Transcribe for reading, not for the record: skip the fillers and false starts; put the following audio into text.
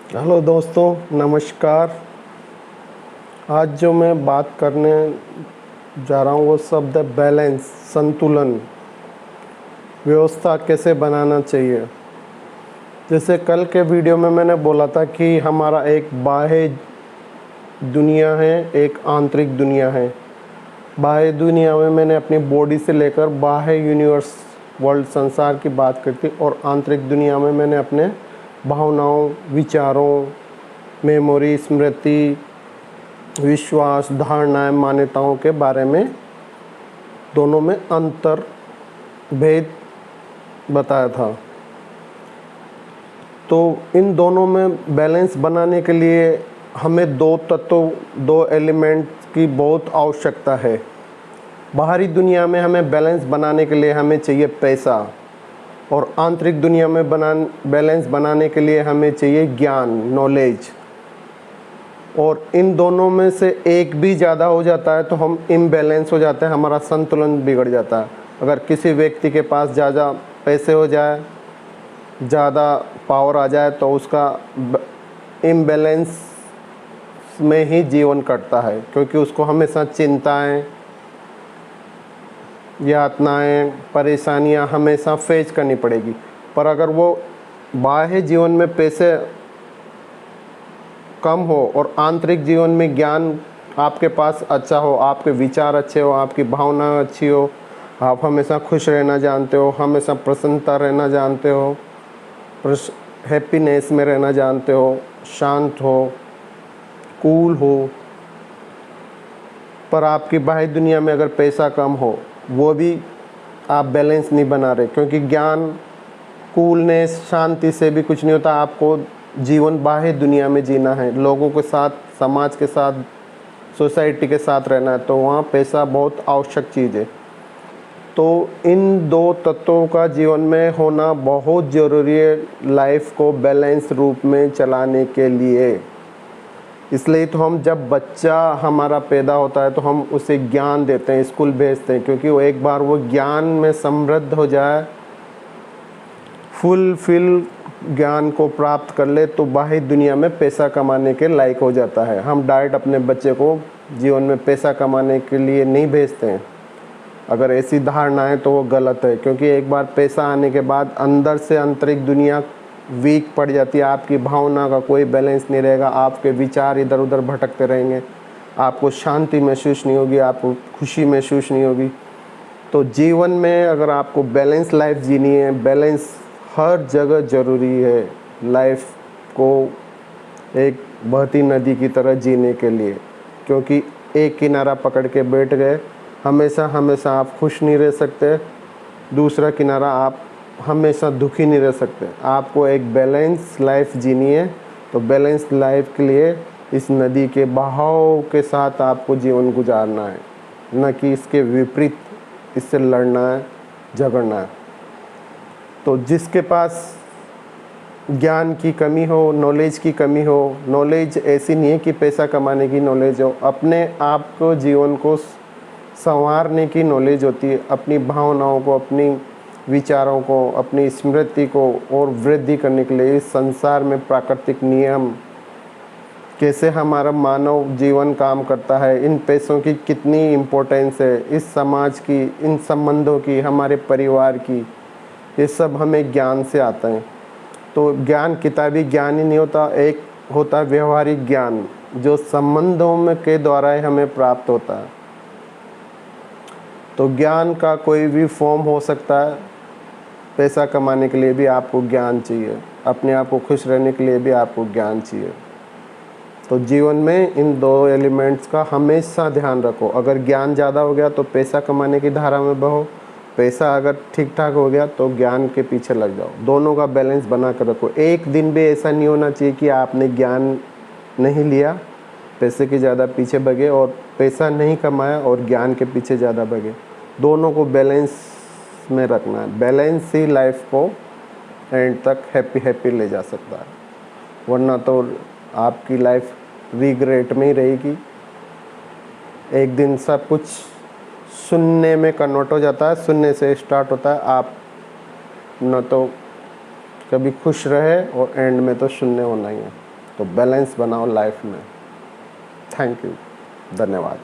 Hello दोस्तों, नमस्कार। आज जो मैं बात करने जा रहा हूँ वो शब्द है बैलेंस, संतुलन, व्यवस्था कैसे बनाना चाहिए। जैसे कल के वीडियो में मैंने बोला था कि हमारा एक बाह्य दुनिया है, एक आंतरिक दुनिया है। बाह्य दुनिया में मैंने अपनी बॉडी से लेकर बाह्य यूनिवर्स, वर्ल्ड, संसार की बात करती, और आंतरिक दुनिया में मैंने अपने भावनाओं, विचारों, मेमोरी, स्मृति, विश्वास, धारणाएं, मान्यताओं के बारे में दोनों में अंतर, भेद बताया था। तो इन दोनों में बैलेंस बनाने के लिए हमें दो तत्वों, दो एलिमेंट की बहुत आवश्यकता है। बाहरी दुनिया में हमें बैलेंस बनाने के लिए हमें चाहिए पैसा, और आंतरिक दुनिया में बैलेंस बनाने के लिए हमें चाहिए ज्ञान, नॉलेज। और इन दोनों में से एक भी ज़्यादा हो जाता है तो हम इम्बैलेंस हो जाते हैं, हमारा संतुलन बिगड़ जाता है। अगर किसी व्यक्ति के पास ज़्यादा पैसे हो जाए, ज़्यादा पावर आ जाए, तो उसका इम्बैलेंस में ही जीवन कटता है, क्योंकि उसको हमेशा चिंताएं, यातनाएं, परेशानियां हमेशा फेस करनी पड़ेगी। पर अगर वो बाह्य जीवन में पैसे कम हो और आंतरिक जीवन में ज्ञान आपके पास अच्छा हो, आपके विचार अच्छे हो, आपकी भावना अच्छी हो, आप हमेशा खुश रहना जानते हो, हमेशा प्रसन्नता रहना जानते हो, हैप्पीनेस में रहना जानते हो, शांत हो, कूल हो, पर आपकी बाह्य दुनिया में अगर पैसा कम हो, वो भी आप बैलेंस नहीं बना रहे। क्योंकि ज्ञान, कूलनेस, शांति से भी कुछ नहीं होता। आपको जीवन बाह्य दुनिया में जीना है, लोगों के साथ, समाज के साथ, सोसाइटी के साथ रहना है, तो वहाँ पैसा बहुत आवश्यक चीज़ है। तो इन दो तत्वों का जीवन में होना बहुत ज़रूरी है लाइफ को बैलेंस रूप में चलाने के लिए। इसलिए तो हम, जब बच्चा हमारा पैदा होता है तो हम उसे ज्ञान देते हैं, स्कूल भेजते हैं, क्योंकि वो एक बार वो ज्ञान में समृद्ध हो जाए, फुलफिल ज्ञान को प्राप्त कर ले, तो बाहरी दुनिया में पैसा कमाने के लायक हो जाता है। हम डायरेक्ट अपने बच्चे को जीवन में पैसा कमाने के लिए नहीं भेजते हैं। अगर ऐसी धारणा है तो वो गलत है, क्योंकि एक बार पैसा आने के बाद अंदर से आंतरिक दुनिया वीक पड़ जाती है। आपकी भावना का कोई बैलेंस नहीं रहेगा, आपके विचार इधर उधर भटकते रहेंगे, आपको शांति महसूस नहीं होगी, आपको खुशी महसूस नहीं होगी। तो जीवन में अगर आपको बैलेंस लाइफ जीनी है, बैलेंस हर जगह ज़रूरी है लाइफ को एक बहती नदी की तरह जीने के लिए। क्योंकि एक किनारा पकड़ के बैठ गए, हमेशा हमेशा आप खुश नहीं रह सकते, दूसरा किनारा आप हमेशा दुखी नहीं रह सकते। आपको एक बैलेंस लाइफ जीनी है, तो बैलेंस लाइफ के लिए इस नदी के बहाव के साथ आपको जीवन गुजारना है, न कि इसके विपरीत इससे लड़ना है, झगड़ना है। तो जिसके पास ज्ञान की कमी हो, नॉलेज की कमी हो, नॉलेज ऐसी नहीं है कि पैसा कमाने की नॉलेज हो, अपने आप को, जीवन को संवारने की नॉलेज होती है, अपनी भावनाओं को, अपनी विचारों को, अपनी स्मृति को और वृद्धि करने के लिए इस संसार में प्राकृतिक नियम, कैसे हमारा मानव जीवन काम करता है, इन पैसों की कितनी इम्पोर्टेंस है, इस समाज की, इन संबंधों की, हमारे परिवार की, ये सब हमें ज्ञान से आता है। तो ज्ञान किताबी ज्ञान ही नहीं होता, एक होता है व्यवहारिक ज्ञान, जो संबंधों में के द्वारा ही हमें प्राप्त होता है। तो ज्ञान का कोई भी फॉर्म हो सकता है। पैसा कमाने के लिए भी आपको ज्ञान चाहिए, अपने आप को खुश रहने के लिए भी आपको ज्ञान चाहिए। तो जीवन में इन दो एलिमेंट्स का हमेशा ध्यान रखो। अगर ज्ञान ज़्यादा हो गया तो पैसा कमाने की धारा में बहो, पैसा अगर ठीक ठाक हो गया तो ज्ञान के पीछे लग जाओ। दोनों का बैलेंस बना कर रखो। एक दिन भी ऐसा नहीं होना चाहिए कि आपने ज्ञान नहीं लिया, पैसे के ज़्यादा पीछे भगे, और पैसा नहीं कमाया और ज्ञान के पीछे ज़्यादा भगे। दोनों को बैलेंस में रखना है। बैलेंस ही लाइफ को एंड तक हैप्पी ले जा सकता है, वरना तो आपकी लाइफ रिग्रेट में ही रहेगी। एक दिन सब कुछ शून्य में कन्वर्ट हो जाता है, शून्य से स्टार्ट होता है। आप न तो कभी खुश रहे और एंड में तो शून्य होना ही है। तो बैलेंस बनाओ लाइफ में। थैंक यू, धन्यवाद।